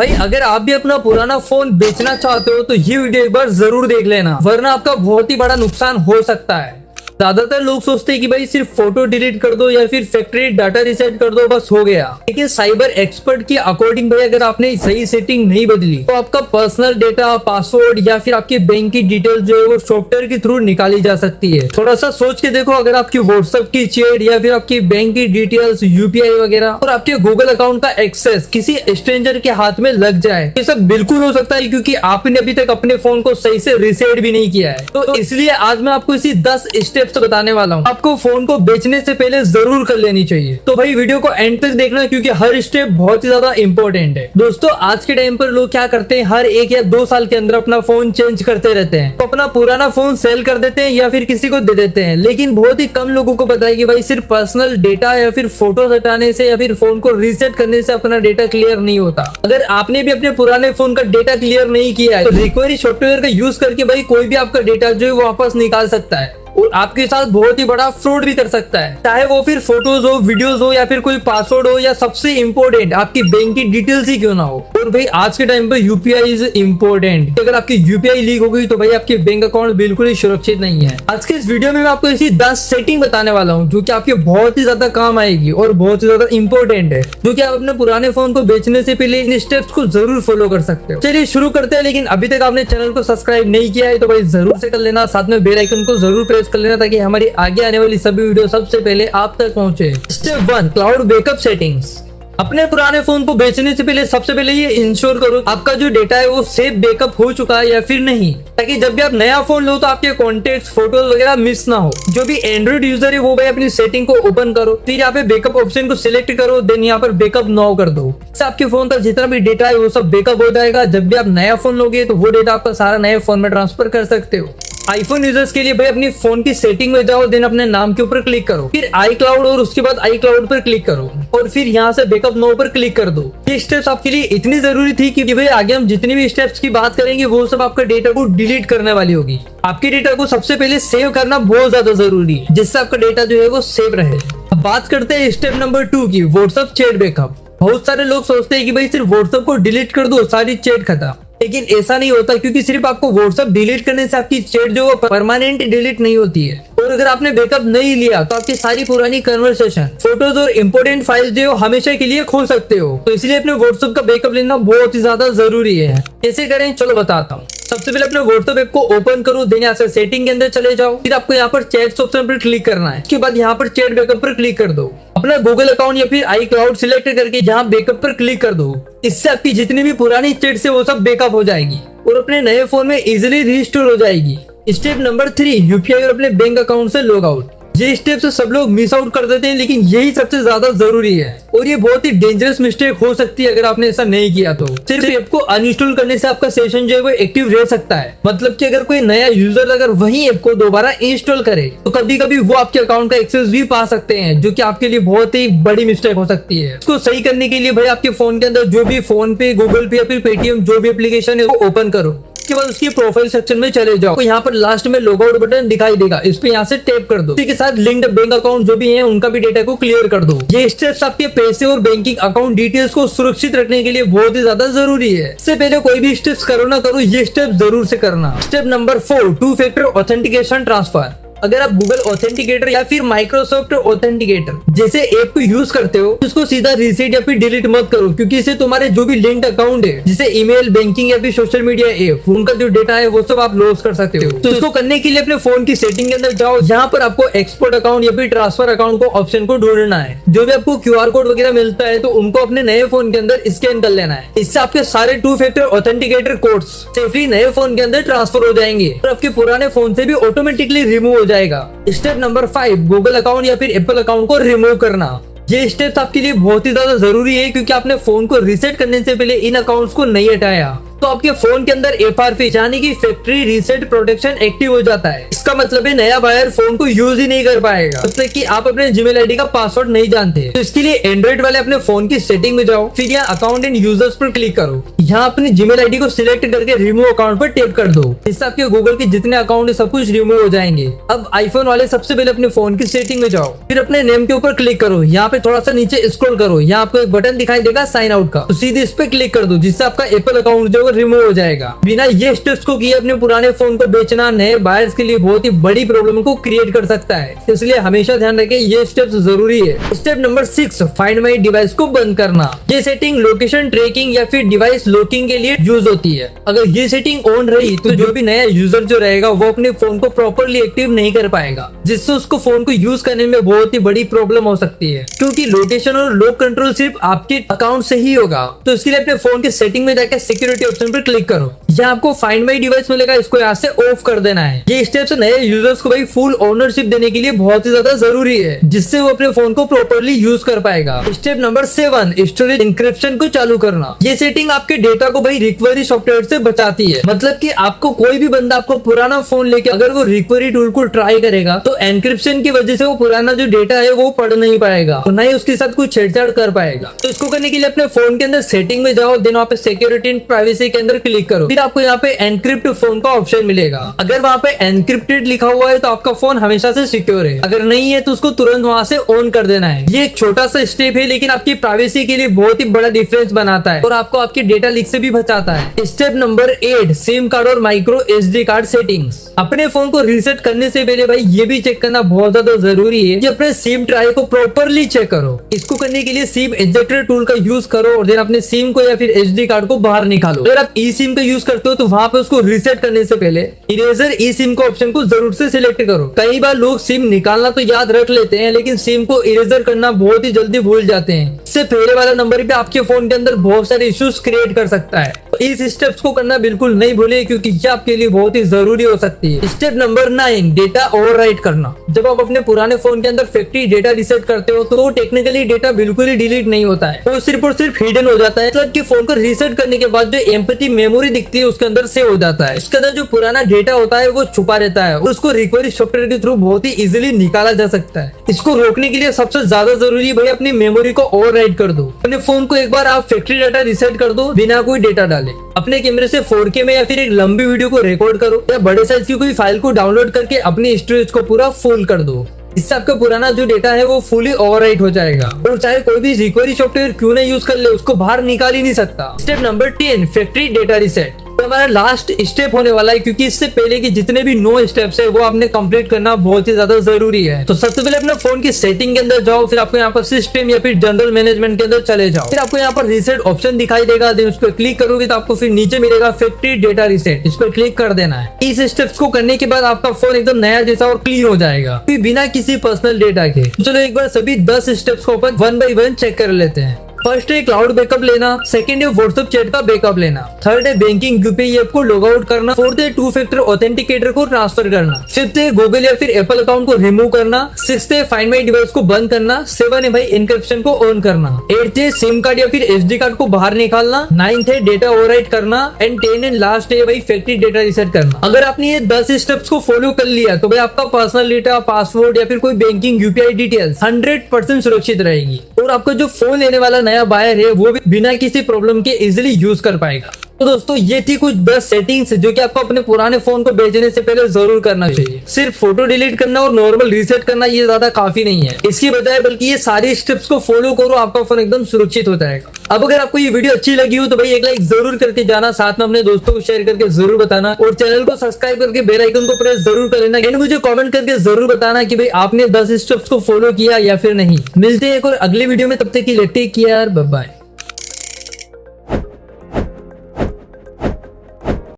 भाई अगर आप भी अपना पुराना फोन बेचना चाहते हो तो ये वीडियो एक बार जरूर देख लेना, वरना आपका बहुत ही बड़ा नुकसान हो सकता है। ज्यादातर लोग सोचते हैं कि भाई सिर्फ फोटो डिलीट कर दो या फिर फैक्ट्री डाटा रिसेट कर दो बस हो गया, लेकिन साइबर एक्सपर्ट के अकॉर्डिंग भाई अगर आपने सही सेटिंग नहीं बदली तो आपका पर्सनल डेटा, पासवर्ड या फिर आपके बैंक की डिटेल जो है वो सॉफ्टवेयर के थ्रू निकाली जा सकती है। थोड़ा सा सोच के देखो, अगर आपकी व्हाट्सएप की चैट या फिर आपकी बैंक की डिटेल्स, यूपीआई वगैरह और आपके गूगल अकाउंट का एक्सेस किसी स्ट्रेंजर के हाथ में लग जाए, ये सब बिल्कुल हो सकता है क्योंकि आपने अभी तक अपने फोन को सही से रीसेट भी नहीं किया है। तो इसलिए आज मैं आपको इसी 10 स्टेप्स बताने वाला हूँ, आपको फोन को बेचने से पहले जरूर कर लेनी चाहिए। तो भाई वीडियो को एंड तक देखना क्योंकि हर स्टेप बहुत ही ज्यादा इंपॉर्टेंट है। दोस्तों आज के टाइम पर लोग क्या करते हैं, हर 1 या 2 साल के अंदर अपना फोन चेंज करते रहते हैं, तो अपना पुराना फोन सेल कर देते हैं या फिर किसी को दे देते हैं। लेकिन बहुत ही कम लोगों को पता है कि भाई सिर्फ पर्सनल डेटा या फिर फोटो हटाने से या फिर फोन को रीसेट करने से अपना डेटा क्लियर नहीं होता। अगर आपने भी अपने पुराने फोन का डेटा क्लियर नहीं किया है तो रिकवरी सॉफ्टवेयर का यूज करके भाई कोई भी आपका डेटा जो है वो वापस निकाल सकता है और आपके साथ बहुत ही बड़ा फ्रॉड भी कर सकता है, चाहे वो फिर फोटोज हो, वीडियोस हो या फिर कोई पासवर्ड हो या सबसे इम्पोर्टेंट आपकी बैंक की डिटेल्स ही क्यों ना हो। और भाई आज के टाइम पे यूपीआई इज इम्पोर्टेंट, अगर आपकी यूपीआई लीक हो गई तो भाई आपके बैंक अकाउंट बिल्कुल ही सुरक्षित नहीं है। आज के इस वीडियो में मैं आपको ऐसी 10 सेटिंग बताने वाला हूँ जो कि आपके बहुत ही ज्यादा काम आएगी और बहुत ही ज्यादा इंपॉर्टेंट है, जो कि आप अपने पुराने फोन को बेचने से पहले इन स्टेप्स को जरूर फॉलो कर सकते हो। चलिए शुरू करते हैं, लेकिन अभी तक आपने चैनल को सब्सक्राइब नहीं किया है तो भाई जरूर से कर लेना, साथ में बेल आइकन को जरूर प्रेस कर लेना ताकि हमारी आगे आने वाली सभी वीडियो सबसे पहले आप तक पहुंचे। Step 1, cloud backup settings. अपने पुराने फोन को बेचने से पहले सबसे पहले ये इंश्योर करो आपका जो डेटा है वो सेफ बैकअप हो चुका है या फिर नहीं, ताकि जब भी आप नया फोन लो तो आपके कॉन्टेक्ट्स, फोटोज वगैरह मिस ना हो। जो भी एंड्रॉइड यूजर है वो भाई अपनी सेटिंग को ओपन करो, फिर यहाँ पे बैकअप ऑप्शन को सिलेक्ट करो, देन यहाँ पर बैकअप नाउ कर दो। इससे आपके फोन का जितना भी डेटा है वो सब बैकअप हो जाएगा। जब भी आप नया फोन लोगे तो वो डेटा आपका सारा नए फोन में ट्रांसफर कर सकते हो। आईफोन यूजर्स के लिए भाई अपनी फोन की सेटिंग में जाओ, देन अपने नाम के ऊपर क्लिक करो, फिर आई क्लाउड और उसके बाद आई क्लाउड पर क्लिक करो और फिर यहाँ से बैकअप नो पर क्लिक कर दो। ये स्टेप्स आपके लिए इतनी जरूरी थी कि भाई आगे हम जितनी भी स्टेप्स की बात करेंगे वो सब आपका डेटा को डिलीट करने वाली होगी। आपके डेटा को सबसे पहले सेव करना बहुत ज्यादा जरूरी है, जिससे आपका डेटा जो है वो सेव रहे। अब बात करते हैं स्टेप नंबर 2 की, व्हाट्सएप चैट बैकअप। बहुत सारे लोग सोचते हैं कि भाई सिर्फ व्हाट्सएप को डिलीट कर दो सारी चैट खत्म, लेकिन ऐसा नहीं होता क्योंकि सिर्फ आपको व्हाट्सएप डिलीट करने से आपकी चैट जो परमानेंट डिलीट नहीं होती है। और अगर आपने बैकअप नहीं लिया तो आपकी सारी पुरानी कन्वर्सेशन, फोटोज और इंपोर्टेंट फाइल्स जो हमेशा के लिए खो सकते हो। तो इसलिए अपने व्हाट्सएप का बैकअप लेना बहुत ही ज्यादा जरूरी है। कैसे करें चलो बताता हूँ। सबसे पहले अपने व्हाट्सएप ऐप को ओपन करो, देन यहाँ से सेटिंग के अंदर चले जाओ, फिर आपको यहाँ पर चैट्स ऑप्शन पर क्लिक करना है। उसके बाद यहाँ पर चैट बैकअप पर क्लिक कर दो, अपना गूगल अकाउंट या फिर आई क्लाउड सिलेक्ट करके यहाँ बैकअप पर क्लिक कर दो। इससे आपकी जितनी भी पुरानी चैट्स है वो सब बैकअप हो जाएगी और अपने नए फोन में इजिली रिस्टोर हो जाएगी। स्टेप नंबर 3, यूपीआई और अपने बैंक अकाउंट से लॉग आउट। ये स्टेप से सब लोग मिस आउट कर देते हैं, लेकिन यही सबसे ज्यादा जरूरी है और ये बहुत ही डेंजरस मिस्टेक हो सकती है अगर आपने ऐसा नहीं किया तो। सिर्फ ऐप को अनइंस्टॉल करने से आपका सेशन जो है वो एक्टिव रह सकता है। मतलब कि अगर कोई नया यूजर अगर वही ऐप को दोबारा इंस्टॉल करे तो कभी कभी वो आपके अकाउंट का एक्सेस भी पा सकते हैं, जो कि आपके लिए बहुत ही बड़ी मिस्टेक हो सकती है। इसको सही करने के लिए भाई आपके फोन के अंदर जो भी फोन पे, गूगल पे या फिर पेटीएम जो भी एप्लीकेशन है वो ओपन करो। उसके बाद उसकी प्रोफाइल सेक्शन में चले जाओ, तो यहाँ पर लास्ट में लॉग आउट बटन दिखाई देगा, इस पे यहाँ से टैप कर दो। इसी के साथ लिंक्ड बैंक अकाउंट जो भी है उनका भी डेटा को क्लियर कर दो। ये स्टेप्स आपके पैसे और बैंकिंग अकाउंट डिटेल्स को सुरक्षित रखने के लिए बहुत ही ज्यादा जरूरी है। इससे पहले कोई भी स्टेप्स करो ना करो, ये स्टेप जरूर से करना। Step number 4, 2 factor authentication transfer. अगर आप गूगल ऑथेंटिकेटर या फिर माइक्रोसॉफ्ट ऑथेंटिकेटर जैसे ऐप को यूज करते हो तो उसको सीधा रीसेट या फिर डिलीट मत करो, क्योंकि इससे तुम्हारे जो भी लिंक्ड अकाउंट है जैसे ईमेल, बैंकिंग या फिर सोशल मीडिया ऐप, उनका जो डेटा है वो सब आप लॉस कर सकते हो। तो इसको करने के लिए अपने फोन की सेटिंग के अंदर जाओ, यहाँ पर आपको एक्सपोर्ट अकाउंट या फिर ट्रांसफर अकाउंट को ऑप्शन को ढूंढना है। जो भी आपको QR कोड वगैरह मिलता है तो उनको अपने नए फोन के अंदर स्कैन कर लेना है। इससे आपके सारे 2 फैक्टर ऑथेंटिकेटर कोड्स सेफली नए फोन के अंदर ट्रांसफर हो जाएंगे और आपके पुराने फोन से भी ऑटोमेटिकली रिमूव हो जाएगा। स्टेप नंबर 5, गूगल अकाउंट या फिर एप्पल अकाउंट को रिमूव करना। ये स्टेप्स आपके लिए बहुत ही ज्यादा जरूरी है क्योंकि आपने फोन को रीसेट करने से पहले इन अकाउंट्स को नहीं हटाया तो आपके फोन के अंदर FRP यानी कि फैक्ट्री रीसेट प्रोटेक्शन एक्टिव हो जाता है। इसका मतलब है नया बायर फोन को यूज ही नहीं कर पाएगा जब तक कि आप अपने जीमेल आईडी का पासवर्ड नहीं जानते। तो इसके लिए एंड्रॉइड वाले अपने फोन की सेटिंग में जाओ, फिर यहाँ अकाउंट एंड यूजर्स पर क्लिक करो। यहाँ अपनी जीमेल आईडी को सिलेक्ट करके रिमूव अकाउंट पर टैप कर दो। इससे आपके गूगल के जितने अकाउंट है सब कुछ रिमूव हो जाएंगे। अब आईफोन वाले सबसे पहले अपने फोन की सेटिंग में जाओ, फिर अपने नेम के ऊपर क्लिक करो। यहाँ पे थोड़ा सा नीचे स्क्रॉल करो, यहाँ आपको एक बटन दिखाई देगा साइन आउट का, तो सीधे इस पे क्लिक कर दो, जिससे आपका एप्पल अकाउंट जो है रिमूव हो जाएगा। बिना ये स्टेप्स को किए अपने पुराने फोन को बेचना नए बायर्स के लिए बहुत ही बड़ी प्रॉब्लम को क्रिएट कर सकता है, इसलिए हमेशा ध्यान रखें ये स्टेप्स जरूरी है। Step number 6, find my device को बंद करना। ये सेटिंग लोकेशन ट्रैकिंग या फिर डिवाइस लॉकिंग के लिए यूज होती है। अगर ये सेटिंग ऑन रही तो जो भी नया यूजर जो रहेगा वो अपने फोन को प्रॉपरली एक्टिव नहीं कर पाएगा, जिससे उसको फोन को यूज करने में बहुत ही बड़ी प्रॉब्लम हो सकती है, क्योंकि लोकेशन और लॉक कंट्रोल सिर्फ आपके अकाउंट से ही होगा। तो इसके लिए अपने फोन के सेटिंग में जाकर सिक्योरिटी ऑप्शन पर क्लिक करो। यहाँ आपको फाइंड माई डिवाइस मिलेगा, इसको यहाँ से ऑफ कर देना है। ये स्टेप्स नए यूजर्स को भाई फुल ओनरशिप देने के लिए बहुत ही ज्यादा जरूरी है, जिससे वो अपने फोन को प्रॉपरली यूज कर पाएगा। स्टेप नंबर 7, स्टोरेज इंक्रिप्शन को चालू करना। ये सेटिंग आपके डेटा को भाई रिकवरी सॉफ्टवेयर से बचाती है। मतलब कि आपको कोई भी बंदा आपको पुराना फोन लेके अगर वो रिकवरी टूल को ट्राई करेगा तो एनक्रिप्शन की वजह से वो पुराना जो डेटा है वो पढ़ नहीं पाएगा, तो ना ही उसके साथ कुछ छेड़छाड़ कर पाएगा। तो इसको करने के लिए अपने फोन के अंदर सेटिंग में जाओ, देन वहाँ पे सिक्योरिटी एंड प्राइवेसी के अंदर क्लिक करो, फिर आपको यहाँ पे एनक्रिप्ट फोन का ऑप्शन मिलेगा। अगर वहाँ पे एनक्रिप्टेड लिखा हुआ है तो आपका फोन हमेशा से सिक्योर है, अगर नहीं है तो उसको तुरंत वहाँ से ऑन कर देना है। ये एक छोटा सा स्टेप है, लेकिन आपकी प्राइवेसी के लिए बहुत ही बड़ा डिफरेंस बनाता है और आपको आपके डेटा लीक से भी बचाता है। स्टेप नंबर 8, सिम कार्ड और माइक्रो SD कार्ड सेटिंग्स। अपने फोन को रीसेट करने से पहले भाई ये भी चेक करना बहुत ज्यादा जरूरी है कि अपने सिम ट्राई को प्रॉपरली चेक करो। इसको करने के लिए सिम एजेक्टर टूल का यूज करो और देन अपने सिम को या फिर SD कार्ड को बाहर निकालो। अगर आप ई सिम का यूज करते हो तो वहाँ पे उसको रीसेट करने से पहले इरेजर ई सिम का ऑप्शन को जरूर से सिलेक्ट करो। कई बार लोग सिम निकालना तो याद रख लेते हैं, लेकिन सिम को इरेजर करना बहुत ही जल्दी भूल जाते हैं। इससे पहले वाला नंबर भी आपके फोन के अंदर बहुत सारे इश्यूज क्रिएट कर सकता है। तो इस स्टेप्स को करना बिल्कुल नहीं भूले, क्योंकि ये आपके लिए बहुत ही जरूरी हो सकती है। स्टेप नंबर 9, डेटा ओवरराइट करना। जब आप अपने पुराने फोन के अंदर फैक्ट्री डेटा रीसेट करते हो तो टेक्निकली डेटा बिल्कुल ही डिलीट नहीं होता है, वो सिर्फ और सिर्फ हिडन हो जाता है। मतलब कि फोन को रीसेट करने के बाद जो एम्पटी मेमोरी दिखती है उसके अंदर सेव हो जाता है। उसके अंदर जो पुराना डेटा होता है वो छुपा रहता है और उसको रिकवरी सॉफ्टवेयर के थ्रू बहुत ही इजीली निकाला जा सकता है। इसको रोकने के लिए सबसे ज्यादा जरूरी भाई अपनी मेमोरी को ओवरराइट कर दो। अपने फोन को एक बार आप फैक्ट्री डाटा रीसेट कर दो बिना कोई डेटा डाले। अपने कैमरे से 4K में या फिर एक लंबी वीडियो को रिकॉर्ड करो या बड़े साइज की कोई फाइल को डाउनलोड करके अपनी स्टोरेज को पूरा फुल कर दो। इससे आपका पुराना जो डेटा है वो फुली ओवरराइट हो जाएगा और चाहे कोई भी रिकवरी सॉफ्टवेयर क्यों नहीं यूज कर ले उसको बाहर निकाल ही नहीं सकता। Step number 10, factory data reset. तो हमारा लास्ट स्टेप होने वाला है, क्योंकि इससे पहले के जितने भी 9 स्टेप्स है वो आपने कंप्लीट करना बहुत ही ज्यादा जरूरी है। तो सबसे पहले अपने फोन की सेटिंग के अंदर जाओ, फिर आपको यहाँ पर सिस्टम या फिर जनरल मैनेजमेंट के अंदर चले जाओ, फिर आपको यहाँ पर रीसेट ऑप्शन दिखाई देगा, देन उस पर क्लिक करोगे तो आपको फिर नीचे मिलेगा फैक्ट्री डेटा रीसेट, इस पर क्लिक कर देना है। इस स्टेप्स को करने के बाद आपका फोन एकदम नया जैसा और क्लीन हो जाएगा, फिर बिना किसी पर्सनल डेटा के। चलो एक बार सभी 10 स्टेप्स को अपन 1 बाय 1 चेक कर लेते हैं। फर्स्ट है क्लाउड बैकअप लेना, सेकंड है व्हाट्सएप चैट का बैकअप लेना, थर्ड है बैंकिंग यूपीआई ऐप को लॉग आउट करना, फोर्थ है 2 फैक्टर ऑथेंटिकेटर को ट्रांसफर करना, फिफ्थ है गूगल या फिर एप्पल अकाउंट को रिमूव करना, सिक्स्थ है फाइंड माई डिवाइस को बंद करना, 7 है भाई एनक्रिप्शन को ऑन करना, 8th है सिम कार्ड या फिर SD कार्ड को बाहर निकालना, 9th है डेटा ओवरराइट करना एंड 10 एंड लास्ट है भाई फैक्ट्री डेटा रीसेट करना। अगर आपने ये 10 स्टेप्स को फॉलो कर लिया तो भाई आपका पर्सनल डेटा, पासवर्ड या फिर कोई बैंकिंग यूपीआई डिटेल्स 100% सुरक्षित रहेगी और आपका जो फोन लेने वाला नया बायर है वो भी बिना किसी प्रॉब्लम के इजीली यूज कर पाएगा। तो दोस्तों ये थी कुछ 10 सेटिंग्स जो कि आपको अपने पुराने फोन को बेचने से पहले जरूर करना चाहिए। सिर्फ फोटो डिलीट करना और नॉर्मल रीसेट करना ये ज्यादा काफी नहीं है, इसकी बजाय बल्कि ये सारी स्टेप्स को फॉलो करो, आपका फोन एकदम सुरक्षित हो जाएगा। अब अगर आपको ये वीडियो अच्छी लगी हो तो भाई एक लाइक जरूर करके जाना, साथ में अपने दोस्तों को शेयर करके जरूर बताना और चैनल को सब्सक्राइब करके बेल आइकन को प्रेस जरूर कर लेना एंड मुझे कमेंट करके जरूर बताना कि भाई आपने 10 स्टेप्स को फॉलो किया या फिर नहीं। मिलते हैं एक और अगली वीडियो में, तब तक के लिए टेक केयर, बाय बाय।